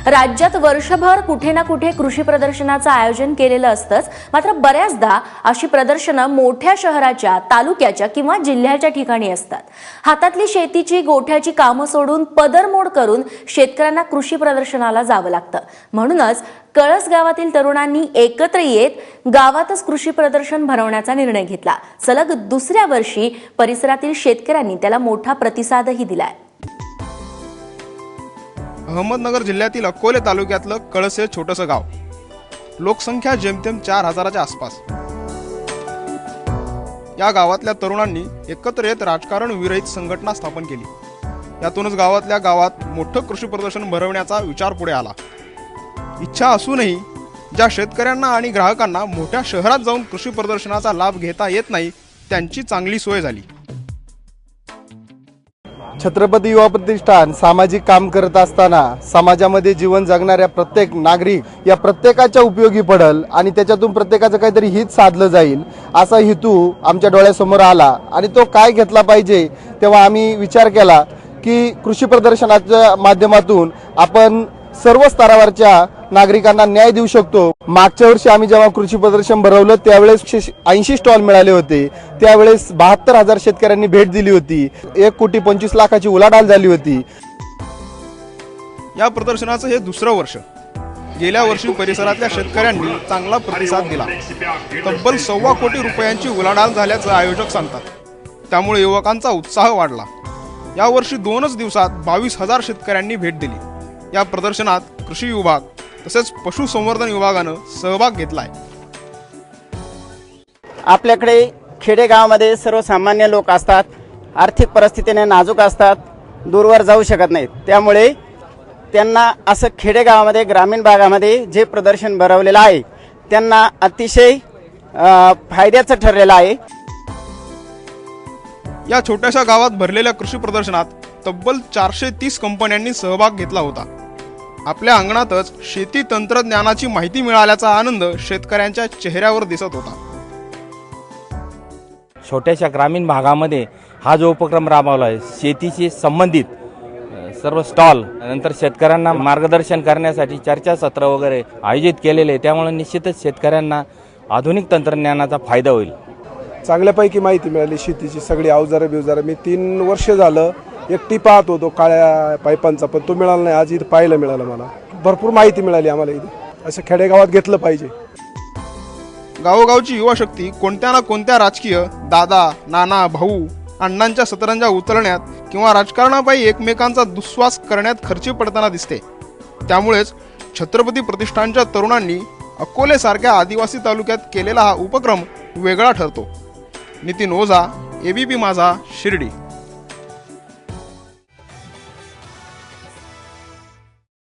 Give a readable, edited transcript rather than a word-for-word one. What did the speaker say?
राज्यात वर्षभर कुठे ना कुठे कृषी प्रदर्शनाचं आयोजन केलेलं असतंच, मात्र बऱ्याचदा अशी प्रदर्शनं मोठ्या शहराच्या, तालुक्याच्या किंवा जिल्ह्याच्या ठिकाणी असतात। हातातली शेतीची, गोठ्याची कामं सोडून पदरमोड करून शेतकऱ्यांना कृषी प्रदर्शनाला जावं लागतं। म्हणूनच कळस गावातील तरुणांनी एकत्र येत गावातच कृषी प्रदर्शन भरवण्याचा निर्णय घेतला। सलग दुसऱ्या वर्षी परिसरातील शेतकऱ्यांनी त्याला मोठा प्रतिसादही दिलाय। अहमदनगर जिल्ह्यातील अकोले तालुक्यातलं कळस हे छोटंसं गाव, लोकसंख्या जेमतेम 4000च्या आसपास। या गावातल्या तरुणांनी एकत्र येत राजकारण विरहित संघटना स्थापन केली। यातूनच गावातल्या गावात मोठं कृषी प्रदर्शन भरवण्याचा विचार पुढे आला। इच्छा असूनही ज्या शेतकऱ्यांना आणि ग्राहकांना मोठ्या शहरात जाऊन कृषी प्रदर्शनाचा लाभ घेता येत नाही, त्यांची चांगली सोय झाली। छत्रपती युवा प्रतिष्ठान सामाजिक काम करत असताना समाजामध्ये जीवन जगणाऱ्या प्रत्येक नागरिक या प्रत्येकाच्या उपयोगी पडेल आणि त्याच्यातून प्रत्येकाचं काहीतरी हित साधलं जाईल असा हेतू आमच्या डोळ्यासमोर आला आणि तो काय घेतला पाहिजे। तेव्हा आम्ही विचार केला की कृषी प्रदर्शनाच्या माध्यमातून आपण सर्व स्तरावरच्या नागरिकांना न्याय देऊ शकतो। मागच्या वर्षी आम्ही जेव्हा कृषी प्रदर्शन भरवलं त्यावेळेस 80 स्टॉल मिळाले होते। त्यावेळेस 72,000 शेतकऱ्यांनी भेट दिली होती। 1,25,00,000ची उलाढाल झाली होती। या प्रदर्शनाचं हे दुसरं वर्ष। गेल्या वर्षी परिसरातल्या शेतकऱ्यांनी चांगला प्रतिसाद दिला। तब्बल 1.25 कोटी रुपयांची उलाढाल झाल्याचं आयोजक सांगतात। त्यामुळे युवकांचा उत्साह वाढला। या वर्षी 2च दिवसात 22,000 शेतकऱ्यांनी भेट दिली। या प्रदर्शनात कृषी विभाग तसेच पशुसंवर्धन विभागानं सहभाग घेतलाय। आपल्याकडे खेडेगावामध्ये सर्वसामान्य लोक असतात, आर्थिक परिस्थितीने नाजूक असतात, दूरवर जाऊ शकत नाहीत। त्यामुळे त्यांना असं खेडेगावामध्ये, ग्रामीण भागामध्ये जे प्रदर्शन भरवलेलं आहे त्यांना अतिशय फायद्याचं ठरलेलं आहे। या छोट्याशा गावात भरलेल्या कृषी प्रदर्शनात तब्बल 430 कंपन्यांनी सहभाग घेतला होता। आपल्या अंगणातच शेती तंत्रज्ञानाची माहिती मिळाल्याचा आनंद शेतकऱ्यांच्या चेहऱ्यावर दिसत होता। छोट्याशा ग्रामीण भागामध्ये हा जो उपक्रम राबवला आहे, शेतीशी संबंधित सर्व स्टॉल, नंतर शेतकऱ्यांना मार्गदर्शन करण्यासाठी चर्चासत्र वगैरे आयोजित केलेले, त्यामुळे निश्चितच शेतकऱ्यांना आधुनिक तंत्रज्ञानाचा फायदा होईल। चांगल्यापैकी माहिती मिळाली। शेतीची सगळी अवजारं बिवजारं मी 3 वर्ष झालं एकटी पाहत होतो काळ्या पाईपांचा, पण तो मिळाला नाही। आज इथं पाहायला मिळालं। मला भरपूर माहिती मिळाली आम्हाला। इथे असं खेडेगावात घेतलं पाहिजे। गावोगावची युवा शक्ती कोणत्या ना कोणत्या राजकीय दादा, नाना, भाऊ, अण्णांच्या सतरंजा उचलण्यात किंवा राजकारणापायी एकमेकांचा दुस्वास करण्यात खर्ची पडताना दिसते। त्यामुळेच छत्रपती प्रतिष्ठानच्या तरुणांनी अकोलेसारख्या आदिवासी तालुक्यात केलेला हा उपक्रम वेगळा ठरतो। नितीन ओझा, ABP माझा, शिर्डी।